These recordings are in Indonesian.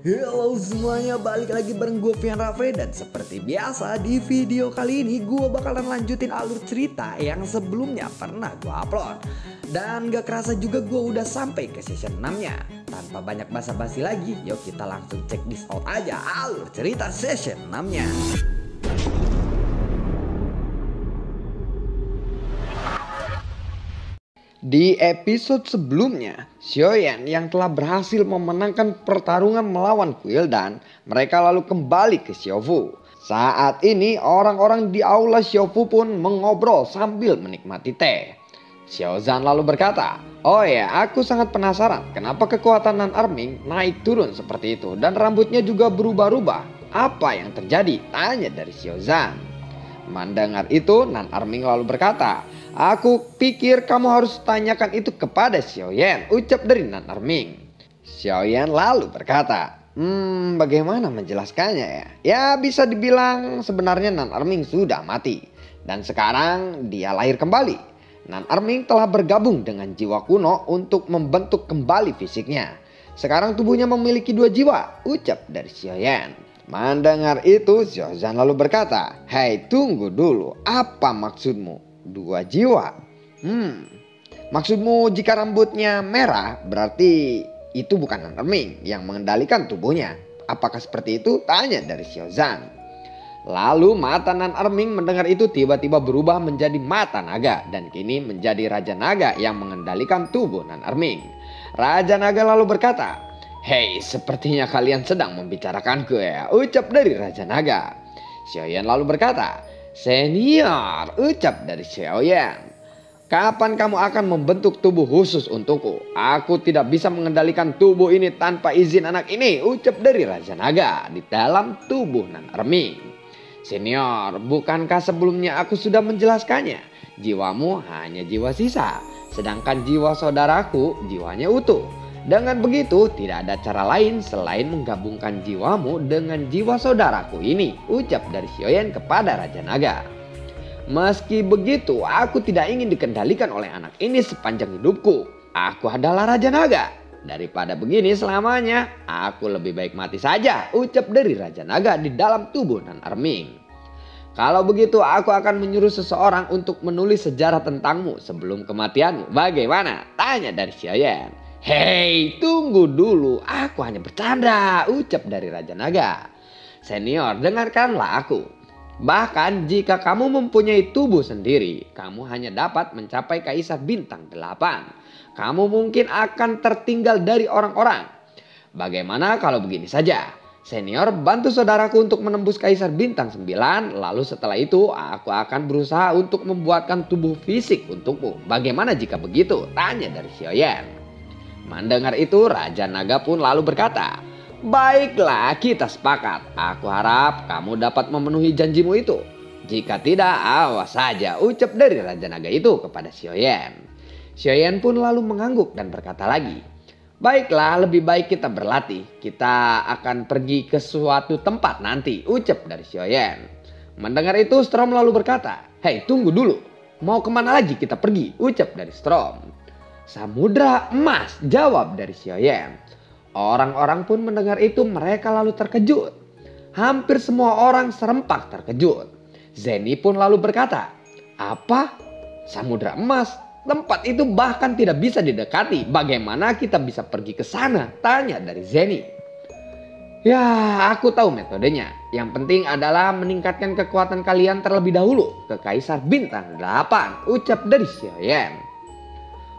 Halo semuanya, balik lagi bareng gue Fian Raffe. Dan seperti biasa di video kali ini gue bakalan lanjutin alur cerita yang sebelumnya pernah gue upload. Dan gak kerasa juga gue udah sampai ke season 6 nya. Tanpa banyak basa-basi lagi, yuk kita langsung check this out aja alur cerita season 6 nya. Di episode sebelumnya, Xiaoyan yang telah berhasil memenangkan pertarungan melawan Quildan, mereka lalu kembali ke Xiaofu. Saat ini orang-orang di aula Xiaofu pun mengobrol sambil menikmati teh. Xiaozan lalu berkata, "Oh ya, aku sangat penasaran kenapa kekuatan Nan Erming naik turun seperti itu dan rambutnya juga berubah-ubah. Apa yang terjadi?" tanya dari Xiaozan. Mendengar itu, Nan Erming lalu berkata, "Aku pikir kamu harus tanyakan itu kepada Xiaoyan," ucap dari Nan Erming. Xiaoyan lalu berkata, bagaimana menjelaskannya ya? Ya bisa dibilang sebenarnya Nan Erming sudah mati. Dan sekarang dia lahir kembali. Nan Erming telah bergabung dengan jiwa kuno untuk membentuk kembali fisiknya. Sekarang tubuhnya memiliki 2 jiwa, ucap dari Xiaoyan. Mendengar itu, Xiaozan lalu berkata, "Hei, tunggu dulu, apa maksudmu? 2 jiwa? Maksudmu jika rambutnya merah berarti itu bukan Nan Erming yang mengendalikan tubuhnya. Apakah seperti itu?" tanya dari Xiaozan. Lalu mata Nan Erming mendengar itu tiba-tiba berubah menjadi mata naga dan kini menjadi Raja Naga yang mengendalikan tubuh Nan Erming. Raja Naga lalu berkata, "Hei, sepertinya kalian sedang membicarakanku ya," ucap dari Raja Naga. Xiaoyan lalu berkata, "Senior," ucap dari Xiaoyan, "kapan kamu akan membentuk tubuh khusus untukku? Aku tidak bisa mengendalikan tubuh ini tanpa izin anak ini," ucap dari Raja Naga di dalam tubuh Nan Erming. "Senior, bukankah sebelumnya aku sudah menjelaskannya? Jiwamu hanya jiwa sisa, sedangkan jiwa saudaraku jiwanya utuh. Dengan begitu tidak ada cara lain selain menggabungkan jiwamu dengan jiwa saudaraku ini," ucap dari Xiaoyan kepada Raja Naga. "Meski begitu aku tidak ingin dikendalikan oleh anak ini sepanjang hidupku. Aku adalah Raja Naga. Daripada begini selamanya, aku lebih baik mati saja," ucap dari Raja Naga di dalam tubuh Nan Erming. "Kalau begitu aku akan menyuruh seseorang untuk menulis sejarah tentangmu sebelum kematianmu. Bagaimana?" tanya dari Xiaoyan. "Hei, tunggu dulu, aku hanya bercanda," ucap dari Raja Naga. "Senior, dengarkanlah aku. Bahkan jika kamu mempunyai tubuh sendiri, kamu hanya dapat mencapai Kaisar Bintang 8. Kamu mungkin akan tertinggal dari orang-orang. Bagaimana kalau begini saja? Senior, bantu saudaraku untuk menembus Kaisar Bintang 9. Lalu setelah itu aku akan berusaha untuk membuatkan tubuh fisik untukmu. Bagaimana jika begitu?" tanya dari Xiaoyan. Mendengar itu, Raja Naga pun lalu berkata, "Baiklah, kita sepakat. Aku harap kamu dapat memenuhi janjimu itu. Jika tidak, awas saja," ucap dari Raja Naga itu kepada Xiaoyan. Xiaoyan pun lalu mengangguk dan berkata lagi, "Baiklah, lebih baik kita berlatih. Kita akan pergi ke suatu tempat nanti," ucap dari Xiaoyan. Mendengar itu, Strom lalu berkata, "Hei, tunggu dulu. Mau kemana lagi kita pergi?" ucap dari Strom. "Samudra Emas," jawab dari Xiaoyan. Orang-orang pun mendengar itu mereka lalu terkejut. Hampir semua orang serempak terkejut. Zeni pun lalu berkata, "Apa? Samudra Emas? Tempat itu bahkan tidak bisa didekati. Bagaimana kita bisa pergi ke sana?" tanya dari Zeni. "Ya, aku tahu metodenya. Yang penting adalah meningkatkan kekuatan kalian terlebih dahulu ke Kaisar Bintang 8, ucap dari Xiaoyan.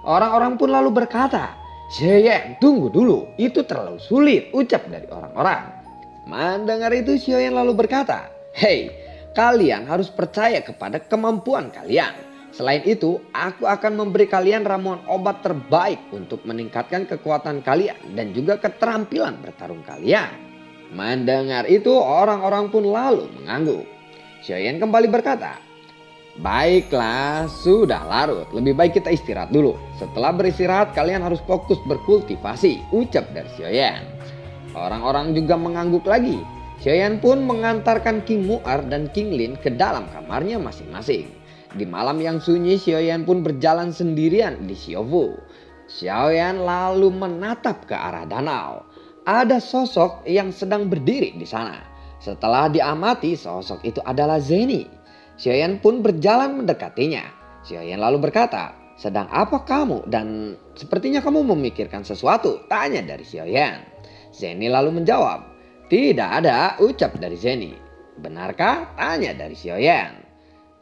Orang-orang pun lalu berkata, "Xiaoyan, tunggu dulu. Itu terlalu sulit," ucap dari orang-orang. Mendengar itu, Xiaoyan lalu berkata, "Hei, kalian harus percaya kepada kemampuan kalian. Selain itu, aku akan memberi kalian ramuan obat terbaik untuk meningkatkan kekuatan kalian dan juga keterampilan bertarung kalian." Mendengar itu, orang-orang pun lalu mengangguk. Xiaoyan kembali berkata, "Baiklah, sudah larut. Lebih baik kita istirahat dulu. Setelah beristirahat kalian harus fokus berkultivasi," ucap dari Xiaoyan. Orang-orang juga mengangguk lagi. Xiaoyan pun mengantarkan King Mu'er dan King Lin ke dalam kamarnya masing-masing. Di malam yang sunyi, Xiaoyan pun berjalan sendirian di Xiaofu. Xiaoyan lalu menatap ke arah danau. ada sosok yang sedang berdiri di sana. Setelah diamati, sosok itu adalah Zeni. Xiaoyan pun berjalan mendekatinya. Xiaoyan lalu berkata, "Sedang apa kamu? Dan sepertinya kamu memikirkan sesuatu," tanya dari Xiaoyan. Zeni lalu menjawab, "Tidak ada," ucap dari Zeni. "Benarkah?" tanya dari Xiaoyan.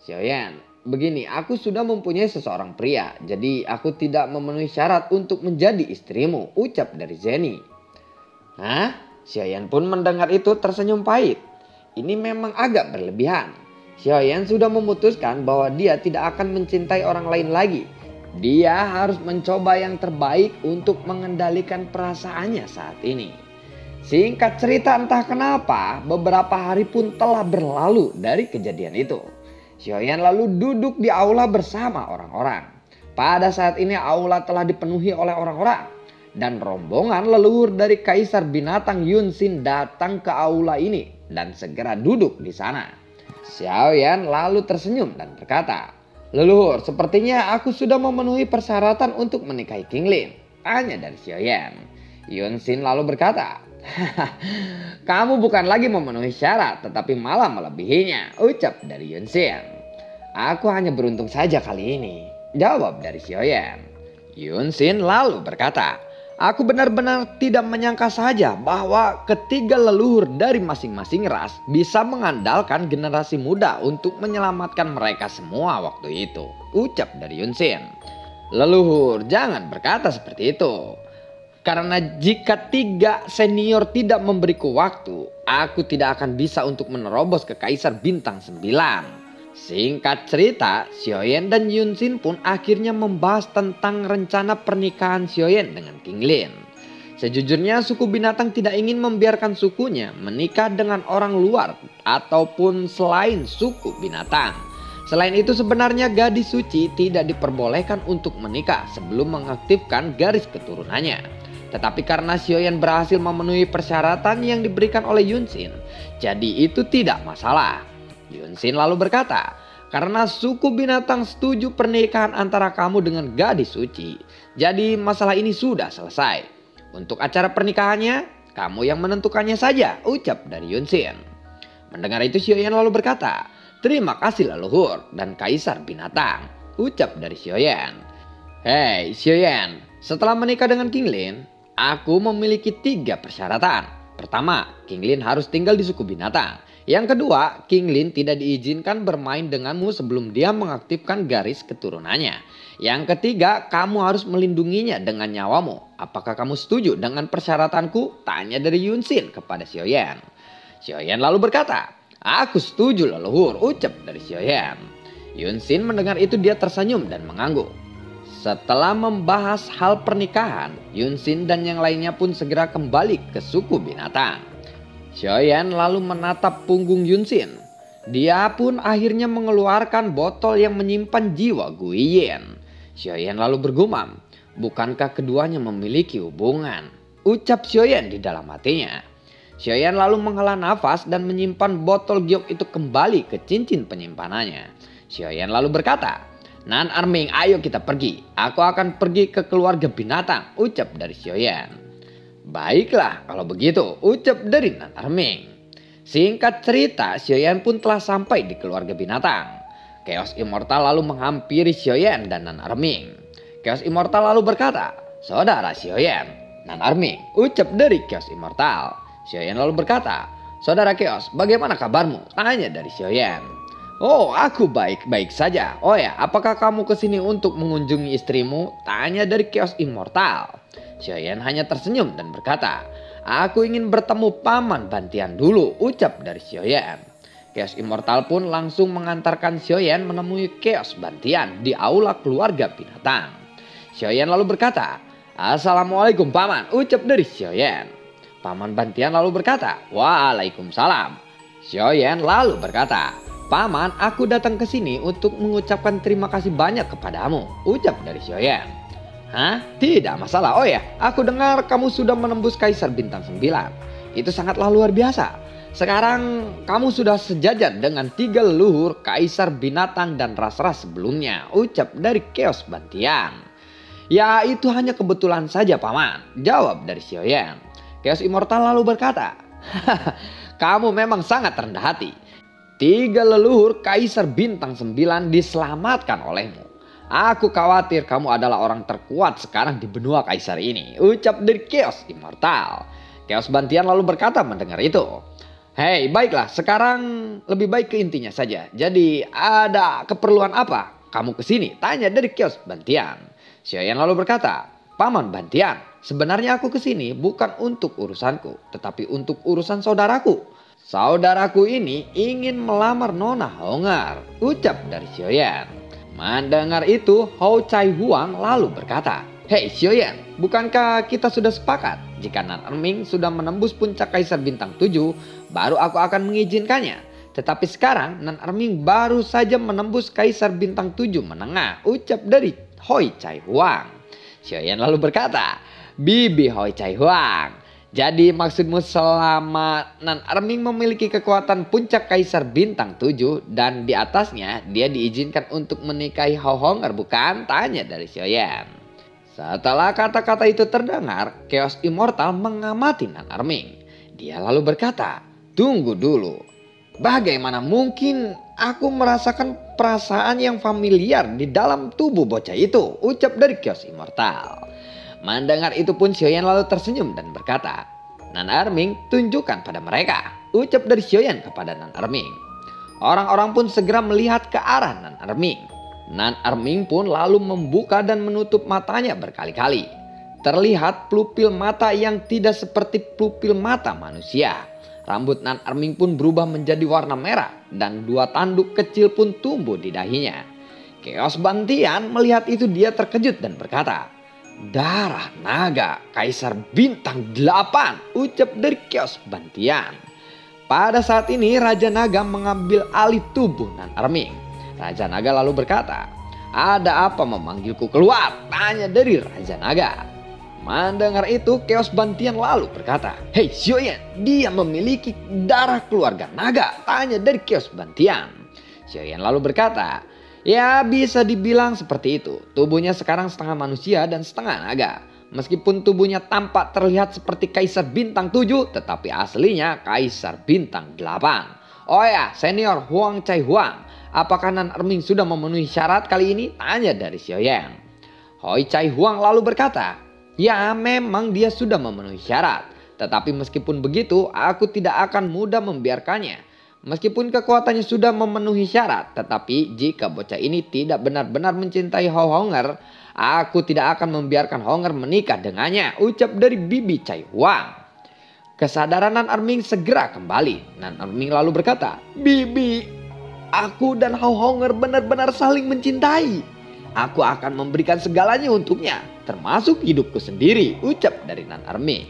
Xiaoyan, "Begini, aku sudah mempunyai seseorang pria, jadi aku tidak memenuhi syarat untuk menjadi istrimu," ucap dari Zeni. Hah? Xiaoyan pun mendengar itu tersenyum pahit. Ini memang agak berlebihan. Xiaoyan sudah memutuskan bahwa dia tidak akan mencintai orang lain lagi. Dia harus mencoba yang terbaik untuk mengendalikan perasaannya saat ini. Singkat cerita, entah kenapa beberapa hari pun telah berlalu dari kejadian itu. Xiaoyan lalu duduk di aula bersama orang-orang. Pada saat ini aula telah dipenuhi oleh orang-orang. Dan rombongan leluhur dari Kaisar Binatang Yunxin datang ke aula ini dan segera duduk di sana. Xiaoyan lalu tersenyum dan berkata, "Leluhur, sepertinya aku sudah memenuhi persyaratan untuk menikahi Qinglin," tanya dari Xiaoyan. Yunxin lalu berkata, "Kamu bukan lagi memenuhi syarat tetapi malah melebihinya," ucap dari Yunxin. "Aku hanya beruntung saja kali ini," jawab dari Xiaoyan. Yunxin lalu berkata, "Aku benar-benar tidak menyangka saja bahwa ketiga leluhur dari masing-masing ras bisa mengandalkan generasi muda untuk menyelamatkan mereka semua waktu itu," ucap dari Yunxin. "Leluhur, jangan berkata seperti itu. Karena jika tiga senior tidak memberiku waktu, aku tidak akan bisa untuk menerobos ke Kaisar Bintang 9. Singkat cerita, Xiaoyan dan Yunxin pun akhirnya membahas tentang rencana pernikahan Xiaoyan dengan Qinglin. Sejujurnya suku binatang tidak ingin membiarkan sukunya menikah dengan orang luar ataupun selain suku binatang. Selain itu sebenarnya gadis suci tidak diperbolehkan untuk menikah sebelum mengaktifkan garis keturunannya. Tetapi karena Xiaoyan berhasil memenuhi persyaratan yang diberikan oleh Yunxin, jadi itu tidak masalah. Yunxin lalu berkata, "Karena suku binatang setuju pernikahan antara kamu dengan gadis suci, jadi masalah ini sudah selesai. Untuk acara pernikahannya, kamu yang menentukannya saja," ucap dari Yunxin. Mendengar itu Xiaoyan lalu berkata, "Terima kasih leluhur dan Kaisar Binatang," ucap dari Xiaoyan. "Hei Xiaoyan, setelah menikah dengan Qinglin, aku memiliki 3 persyaratan. Pertama, Qinglin harus tinggal di suku binatang. Yang kedua, Qinglin tidak diizinkan bermain denganmu sebelum dia mengaktifkan garis keturunannya. Yang ketiga, kamu harus melindunginya dengan nyawamu. Apakah kamu setuju dengan persyaratanku?" tanya dari Yunxin kepada Xiaoyan. Xiaoyan lalu berkata, "Aku setuju leluhur," ucap dari Xiaoyan. Yunxin mendengar itu dia tersenyum dan mengangguk. Setelah membahas hal pernikahan, Yunxin dan yang lainnya pun segera kembali ke suku binatang. Xiaoyan lalu menatap punggung Yunxin. Dia pun akhirnya mengeluarkan botol yang menyimpan jiwa Guiyin. Xiaoyan lalu bergumam, "Bukankah keduanya memiliki hubungan?" ucap Xiaoyan di dalam hatinya. Xiaoyan lalu menghela nafas dan menyimpan botol giok itu kembali ke cincin penyimpanannya. Xiaoyan lalu berkata, "Nan Erming, ayo kita pergi. Aku akan pergi ke keluarga binatang," ucap dari Xiaoyan. "Baiklah kalau begitu," ucap dari Nan Erming. Singkat cerita, Xiaoyan pun telah sampai di keluarga binatang. Chaos Immortal lalu menghampiri Xiaoyan dan Nan Erming. Chaos Immortal lalu berkata, "Saudara Xiaoyan." "Nan Erming," ucap dari Chaos Immortal. Xiaoyan lalu berkata, "Saudara Chaos, bagaimana kabarmu?" tanya dari Xiaoyan. "Oh, aku baik-baik saja. Oh ya, apakah kamu kesini untuk mengunjungi istrimu?" tanya dari Chaos Immortal. Xiaoyan hanya tersenyum dan berkata, "Aku ingin bertemu Paman Bantian dulu," ucap dari Xiaoyan. Chaos Immortal pun langsung mengantarkan Xiaoyan menemui Chaos Bantian di aula keluarga binatang. Xiaoyan lalu berkata, "Assalamualaikum Paman," ucap dari Xiaoyan. Paman Bantian lalu berkata, "Waalaikumsalam." Xiaoyan lalu berkata, "Paman, aku datang ke sini untuk mengucapkan terima kasih banyak kepadamu," ucap dari Xiaoyan. "Hah? Tidak masalah. Oh ya, aku dengar kamu sudah menembus Kaisar Bintang 9. Itu sangatlah luar biasa. Sekarang kamu sudah sejajar dengan 3 leluhur Kaisar Binatang dan ras-ras sebelumnya," ucap dari Chaos Bantian. "Ya, itu hanya kebetulan saja Paman," jawab dari Xiaoyan. Chaos Immortal lalu berkata, "Kamu memang sangat rendah hati. 3 leluhur Kaisar Bintang 9 diselamatkan olehmu. Aku khawatir kamu adalah orang terkuat sekarang di benua Kaisar ini," ucap dari Chaos Immortal. Chaos Bantian lalu berkata mendengar itu, "Hei, baiklah, sekarang lebih baik ke intinya saja. Jadi ada keperluan apa kamu kesini?" tanya dari Chaos Bantian. Xiaoyan lalu berkata, "Paman Bantian, sebenarnya aku kesini bukan untuk urusanku, tetapi untuk urusan saudaraku. Saudaraku ini ingin melamar Nona Hongar," ucap dari Xiaoyan. Mendengar itu, Hou Chai Huang lalu berkata, "Hei Xiaoyan, bukankah kita sudah sepakat jika Nan Erming sudah menembus puncak Kaisar Bintang 7, baru aku akan mengizinkannya. Tetapi sekarang Nan Erming baru saja menembus Kaisar Bintang 7 menengah," ucap dari Hou Chai Huang. Xiaoyan lalu berkata, "Bibi Hou Chai Huang, jadi maksudmu selama Nan Erming memiliki kekuatan puncak Kaisar Bintang 7 dan di atasnya dia diizinkan untuk menikahi Hou Hong'er bukan?" tanya dari Xiaoyan. Setelah kata-kata itu terdengar, Chaos Immortal mengamati Nan Erming. Dia lalu berkata, "Tunggu dulu. Bagaimana mungkin aku merasakan perasaan yang familiar di dalam tubuh bocah itu?" ucap dari Chaos Immortal. Mendengar itu pun Xiaoyan lalu tersenyum dan berkata, "Nan Erming, tunjukkan pada mereka," ucap dari Xiaoyan kepada Nan Erming. Orang-orang pun segera melihat ke arah Nan Erming. Nan Erming pun lalu membuka dan menutup matanya berkali-kali. Terlihat pupil mata yang tidak seperti pupil mata manusia. Rambut Nan Erming pun berubah menjadi warna merah dan 2 tanduk kecil pun tumbuh di dahinya. Chaos Bantian melihat itu dia terkejut dan berkata, "Darah naga Kaisar Bintang 8, ucap dari Chaos Bantian. Pada saat ini Raja Naga mengambil alih tubuh Nan Erming. Raja Naga lalu berkata, "Ada apa memanggilku keluar?" tanya dari Raja Naga. Mendengar itu Chaos Bantian lalu berkata, "Hei Xiaoyan, dia memiliki darah keluarga naga," tanya dari Chaos Bantian. Xiaoyan lalu berkata, "Ya bisa dibilang seperti itu. Tubuhnya sekarang setengah manusia dan setengah naga. Meskipun tubuhnya tampak terlihat seperti Kaisar Bintang 7, tetapi aslinya Kaisar Bintang 8. Oh ya, Senior Huang Chai Huang, apakah Nan Erming sudah memenuhi syarat kali ini?" tanya dari Xiaoyan. Hou Chai Huang lalu berkata, "Ya, memang dia sudah memenuhi syarat. Tetapi meskipun begitu, aku tidak akan mudah membiarkannya. Meskipun kekuatannya sudah memenuhi syarat, tetapi jika bocah ini tidak benar-benar mencintai Hou Hong'er, aku tidak akan membiarkan Hong'er menikah dengannya," ucap dari Bibi Chai Huang. Kesadaran Nan Erming segera kembali. Nan Erming lalu berkata, "Bibi, aku dan Hou Hong'er benar-benar saling mencintai. Aku akan memberikan segalanya untuknya, termasuk hidupku sendiri," ucap dari Nan Erming.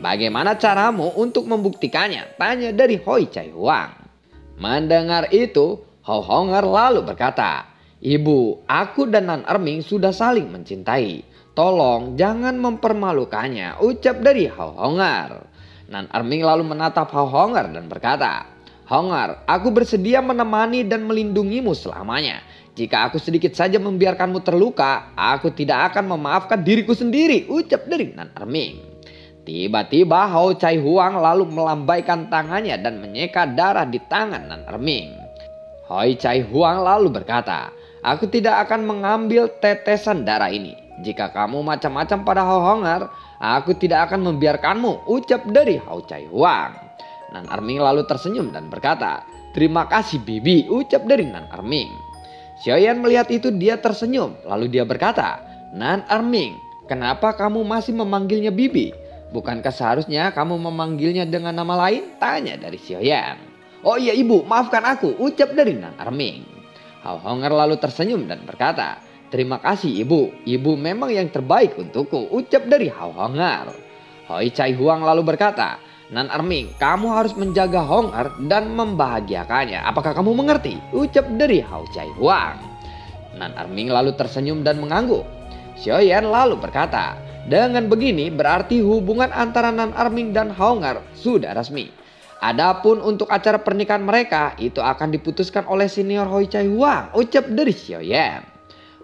"Bagaimana caramu untuk membuktikannya?" tanya dari Hou Chai Huang. Mendengar itu, Hou Hong'er lalu berkata, "Ibu, aku dan Nan Erming sudah saling mencintai. Tolong jangan mempermalukannya," ucap dari Hou Hong'er. Nan Erming lalu menatap Hou Hong'er dan berkata, "Hong'er, aku bersedia menemani dan melindungimu selamanya. Jika aku sedikit saja membiarkanmu terluka, aku tidak akan memaafkan diriku sendiri," ucap dari Nan Erming. Tiba-tiba Hou Chai Huang lalu melambaikan tangannya dan menyeka darah di tangan Nan Erming. Hou Chai Huang lalu berkata, "Aku tidak akan mengambil tetesan darah ini. Jika kamu macam-macam pada Hou Hong'er, aku tidak akan membiarkanmu," ucap dari Hou Chai Huang. Nan Erming lalu tersenyum dan berkata, "Terima kasih Bibi," ucap dari Nan Erming. Xiaoyan melihat itu dia tersenyum, lalu dia berkata, "Nan Erming, kenapa kamu masih memanggilnya Bibi? Bukankah seharusnya kamu memanggilnya dengan nama lain?" tanya dari Xiaoyan. "Oh iya ibu, maafkan aku," ucap dari Nan Erming. Hou Hong'er lalu tersenyum dan berkata, "Terima kasih ibu, ibu memang yang terbaik untukku," ucap dari Hou Hong'er. Hou Chai Huang lalu berkata, "Nan Erming, kamu harus menjaga Hong'er dan membahagiakannya. Apakah kamu mengerti?" ucap dari Hou Chai Huang. Nan Erming lalu tersenyum dan mengangguk. Xiaoyan lalu berkata, "Dengan begini berarti hubungan antara Nan Erming dan Hong'er sudah resmi. Adapun untuk acara pernikahan mereka itu akan diputuskan oleh senior Hou Chai Huang," ucap dari Xiaoyan.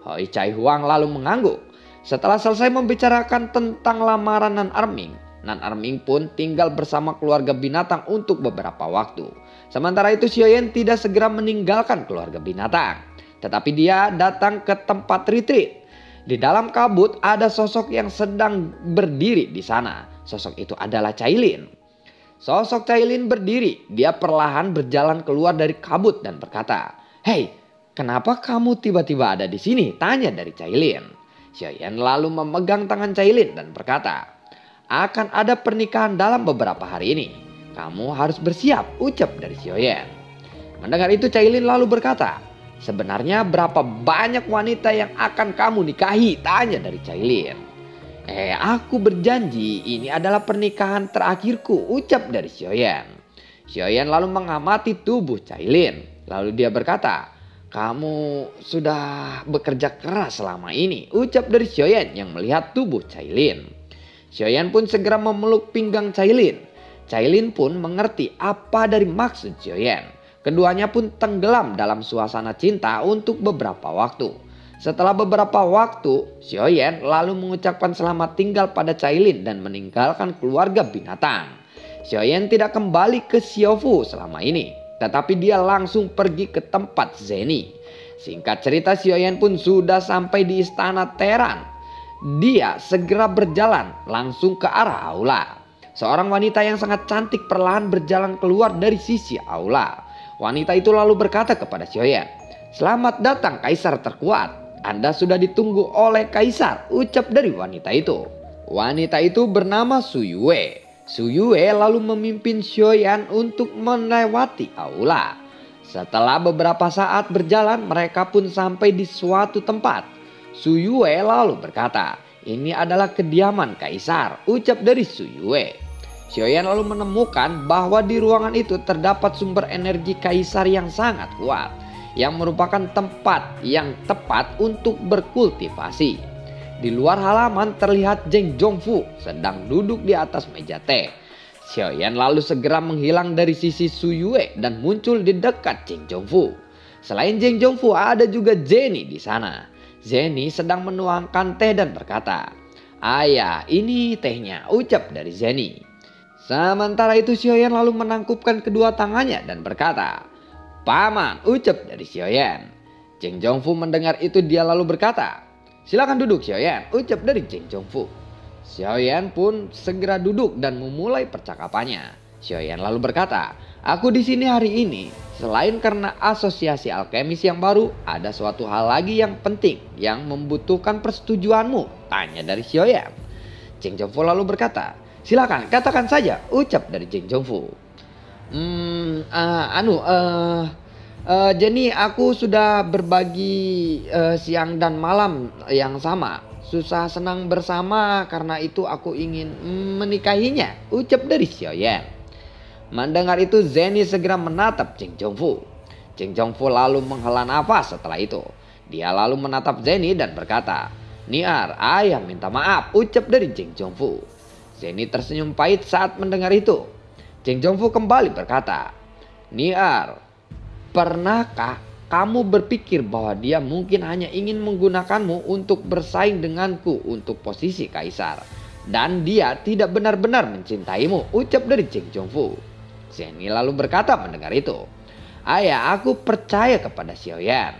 Hou Chai Huang lalu mengangguk. Setelah selesai membicarakan tentang lamaran Nan Erming, Nan Erming pun tinggal bersama keluarga binatang untuk beberapa waktu. Sementara itu Xiaoyan tidak segera meninggalkan keluarga binatang, tetapi dia datang ke tempat retreat. Di dalam kabut ada sosok yang sedang berdiri di sana. Sosok itu adalah Cailin. Sosok Cailin berdiri. Dia perlahan berjalan keluar dari kabut dan berkata, "Hei, kenapa kamu tiba-tiba ada di sini?" tanya dari Cailin. Xiaoyan lalu memegang tangan Cailin dan berkata, "Akan ada pernikahan dalam beberapa hari ini. Kamu harus bersiap," ucap dari Xiaoyan. Mendengar itu Cailin lalu berkata, "Sebenarnya berapa banyak wanita yang akan kamu nikahi?" tanya dari Cailin. Aku berjanji ini adalah pernikahan terakhirku," ucap dari Xiaoyan. Xiaoyan lalu mengamati tubuh Cailin. Lalu dia berkata, "Kamu sudah bekerja keras selama ini," ucap dari Xiaoyan yang melihat tubuh Cailin. Xiaoyan pun segera memeluk pinggang Cailin. Cailin pun mengerti apa dari maksud Xiaoyan. Keduanya pun tenggelam dalam suasana cinta untuk beberapa waktu. Setelah beberapa waktu, Xiaoyan lalu mengucapkan selamat tinggal pada Cailin dan meninggalkan keluarga binatang. Xiaoyan tidak kembali ke Xiaofu selama ini, tetapi dia langsung pergi ke tempat Zeni. Singkat cerita, Xiaoyan pun sudah sampai di istana Teran. Dia segera berjalan langsung ke arah aula. Seorang wanita yang sangat cantik perlahan berjalan keluar dari sisi aula. Wanita itu lalu berkata kepada Xiaoyan, "Selamat datang Kaisar terkuat. Anda sudah ditunggu oleh Kaisar," ucap dari wanita itu. Wanita itu bernama Su Yue. Su Yue lalu memimpin Xiaoyan untuk melewati aula. Setelah beberapa saat berjalan, mereka pun sampai di suatu tempat. Su Yue lalu berkata, "Ini adalah kediaman Kaisar," ucap dari Su Yue. Xiaoyan lalu menemukan bahwa di ruangan itu terdapat sumber energi Kaisar yang sangat kuat, yang merupakan tempat yang tepat untuk berkultivasi. Di luar halaman terlihat Zheng Zhongfu sedang duduk di atas meja teh. Xiaoyan lalu segera menghilang dari sisi Su Yue dan muncul di dekat Zheng Zhongfu. Selain Zheng Zhongfu ada juga Zeni di sana. Zeni sedang menuangkan teh dan berkata, "Ayah, ini tehnya," ucap dari Zeni. Sementara itu Xiaoyan lalu menangkupkan kedua tangannya dan berkata, "Paman," ucap dari Xiaoyan. Zheng Zhongfu mendengar itu dia lalu berkata, "Silakan duduk Xiaoyan," ucap dari Zheng Zhongfu. Xiaoyan pun segera duduk dan memulai percakapannya. Xiaoyan lalu berkata, "Aku di sini hari ini selain karena asosiasi alkemis yang baru, ada suatu hal lagi yang penting yang membutuhkan persetujuanmu," tanya dari Xiaoyan. Zheng Zhongfu lalu berkata, "Silakan, katakan saja," ucap dari Zheng Zhongfu. Jadi aku sudah berbagi siang dan malam yang sama. Susah senang bersama, karena itu aku ingin menikahinya," ucap dari Xiaoyan. Mendengar itu Zeni segera menatap Zheng Zhongfu. Zheng Zhongfu lalu menghela nafas setelah itu. Dia lalu menatap Zeni dan berkata, "Niar, ayah minta maaf," ucap dari Zheng Zhongfu. Zeni tersenyum pahit saat mendengar itu. Zheng Zhongfu kembali berkata, "Niar, pernahkah kamu berpikir bahwa dia mungkin hanya ingin menggunakanmu untuk bersaing denganku untuk posisi Kaisar, dan dia tidak benar-benar mencintaimu," ucap dari Zheng Zhongfu. Zeni lalu berkata mendengar itu, "Ayah, aku percaya kepada Xiaoyan,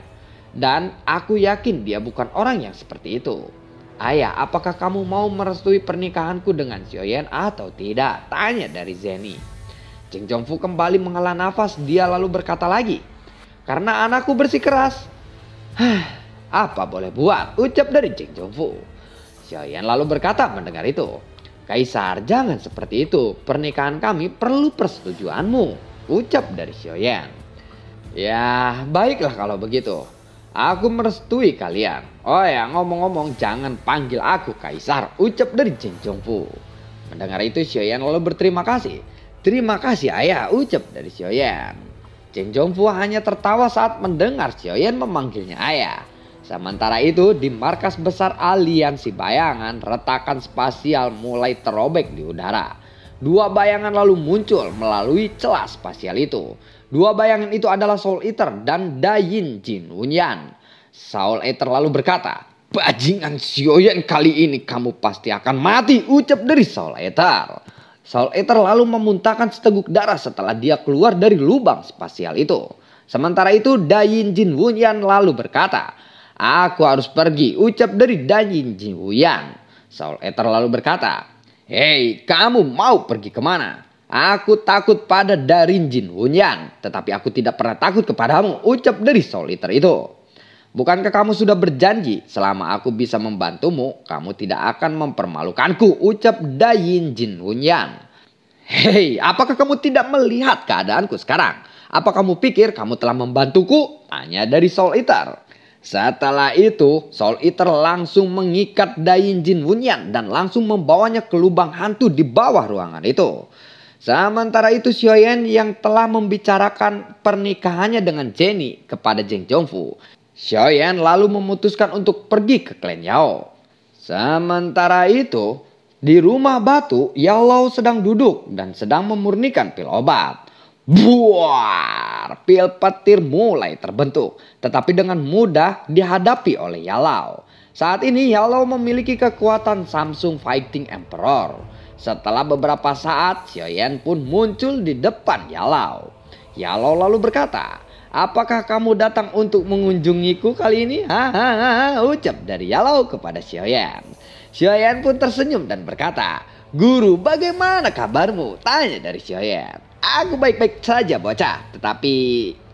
dan aku yakin dia bukan orang yang seperti itu. Ayah, apakah kamu mau merestui pernikahanku dengan Xiaoyan atau tidak?" tanya dari Zeni. Zheng Zhongfu kembali menghela nafas. Dia lalu berkata lagi, "Karena anakku bersikeras." "Apa boleh buat," ucap dari Zheng Zhongfu. Xiaoyan lalu berkata mendengar itu, "Kaisar, jangan seperti itu. Pernikahan kami perlu persetujuanmu," ucap dari Xiaoyan. "Ya, baiklah kalau begitu. Aku merestui kalian. Oh ya, ngomong-ngomong, jangan panggil aku Kaisar," ucap dari Zheng Zhongfu. Mendengar itu Xiaoyan lalu berterima kasih. "Terima kasih ayah," ucap dari Xiaoyan. Zheng Zhongfu hanya tertawa saat mendengar Xiaoyan memanggilnya ayah. Sementara itu di markas besar aliansi bayangan, retakan spasial mulai terobek di udara. Dua bayangan lalu muncul melalui celah spasial itu. Dua bayangan itu adalah Soul Eater dan Dayin Jin Wunyan. Soul Eater lalu berkata, Bajingan Xiaoyan, kali ini kamu pasti akan mati, ucap dari Soul Eater. Soul Eater lalu memuntahkan seteguk darah setelah dia keluar dari lubang spasial itu. Sementara itu Dayin Jin Wunyan lalu berkata, aku harus pergi, ucap dari Dayin Jin Wunyan. Soul Eater lalu berkata, hei, kamu mau pergi kemana? Aku takut pada Dayin Jin Wunyan, tetapi aku tidak pernah takut kepadamu, ucap dari Soul Eater itu. Bukankah kamu sudah berjanji selama aku bisa membantumu, kamu tidak akan mempermalukanku, ucap Dayin Jin Wunyan. Hei, apakah kamu tidak melihat keadaanku sekarang? Apa kamu pikir kamu telah membantuku? Tanya dari Soul Eater. Setelah itu, Soul Eater langsung mengikat Dayin Jin Wunyan dan langsung membawanya ke lubang hantu di bawah ruangan itu. Sementara itu Xiaoyan yang telah membicarakan pernikahannya dengan Jenny kepada Zheng Zhongfu. Xiaoyan lalu memutuskan untuk pergi ke klan Yao. Sementara itu, di rumah batu, Yao Lao sedang duduk dan sedang memurnikan pil obat. Buar, pil petir mulai terbentuk, tetapi dengan mudah dihadapi oleh Yao Lao. Saat ini Yao Lao memiliki kekuatan Samsung Fighting Emperor. Setelah beberapa saat, Xiaoyan pun muncul di depan Yao Lao. Yao Lao lalu berkata, apakah kamu datang untuk mengunjungiku kali ini? Hahaha, ucap dari Yao Lao kepada Xiaoyan. Xiaoyan pun tersenyum dan berkata, guru, bagaimana kabarmu? Tanya dari Xiaoyan. Aku baik-baik saja bocah, tetapi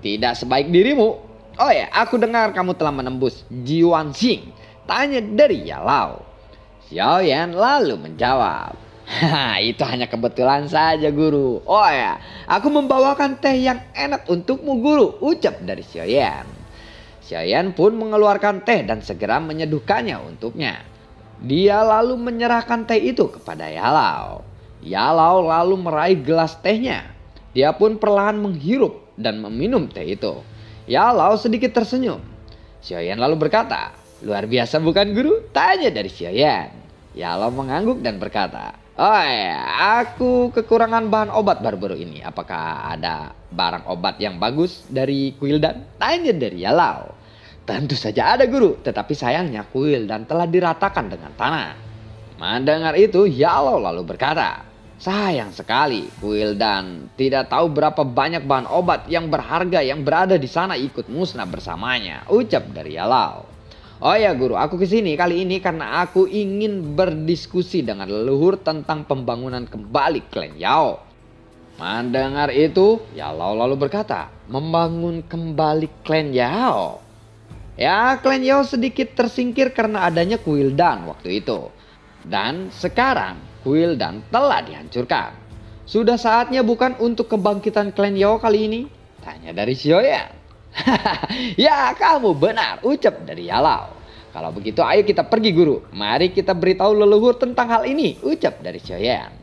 tidak sebaik dirimu. Oh ya, aku dengar kamu telah menembus Jiwanxing. Tanya dari Yao Lao. Xiaoyan lalu menjawab, itu hanya kebetulan saja guru. Oh ya, aku membawakan teh yang enak untukmu guru, ucap dari Xiaoyan. Xiaoyan pun mengeluarkan teh dan segera menyeduhkannya untuknya. Dia lalu menyerahkan teh itu kepada Yao Lao. Yao Lao lalu meraih gelas tehnya. Dia pun perlahan menghirup dan meminum teh itu. Yao Lao sedikit tersenyum. Xiaoyan lalu berkata, luar biasa bukan guru? Tanya dari Xiaoyan. Yao Lao mengangguk dan berkata, oh ya, aku kekurangan bahan obat baru-baru ini. Apakah ada barang obat yang bagus dari Kuildan? Tanya dari Yao Lao. Tentu saja ada guru, tetapi sayangnya Kuildan telah diratakan dengan tanah. Mendengar itu Yao Lao lalu berkata, sayang sekali Kuildan tidak tahu berapa banyak bahan obat yang berharga yang berada di sana ikut musnah bersamanya, ucap dari Yao Lao. Oh ya guru, aku kesini kali ini karena aku ingin berdiskusi dengan leluhur tentang pembangunan kembali klan Yao. Mendengar itu, Yao Lao lalu berkata, membangun kembali klan Yao. Ya, klan Yao sedikit tersingkir karena adanya Kuildan waktu itu. Dan sekarang Kuildan telah dihancurkan. Sudah saatnya bukan untuk kebangkitan klan Yao kali ini? Tanya dari Xiaoyan. Ya, kamu benar, ucap dari Yao Lao. Kalau begitu ayo kita pergi guru. Mari kita beritahu leluhur tentang hal ini, ucap dari Xiaoyan.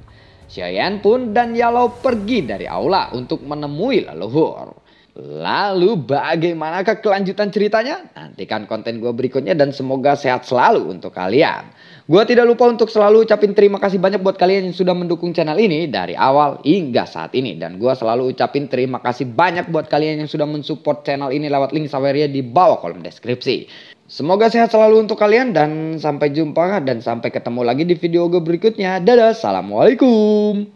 Xiaoyan pun dan Yao Lao pergi dari aula untuk menemui leluhur. Lalu bagaimanakah kelanjutan ceritanya? Nantikan konten gue berikutnya dan semoga sehat selalu untuk kalian. Gue tidak lupa untuk selalu ucapin terima kasih banyak buat kalian yang sudah mendukung channel ini dari awal hingga saat ini. Dan gue selalu ucapin terima kasih banyak buat kalian yang sudah mensupport channel ini lewat link Saweria di bawah kolom deskripsi. Semoga sehat selalu untuk kalian dan sampai jumpa dan sampai ketemu lagi di video gue berikutnya. Dadah, assalamualaikum.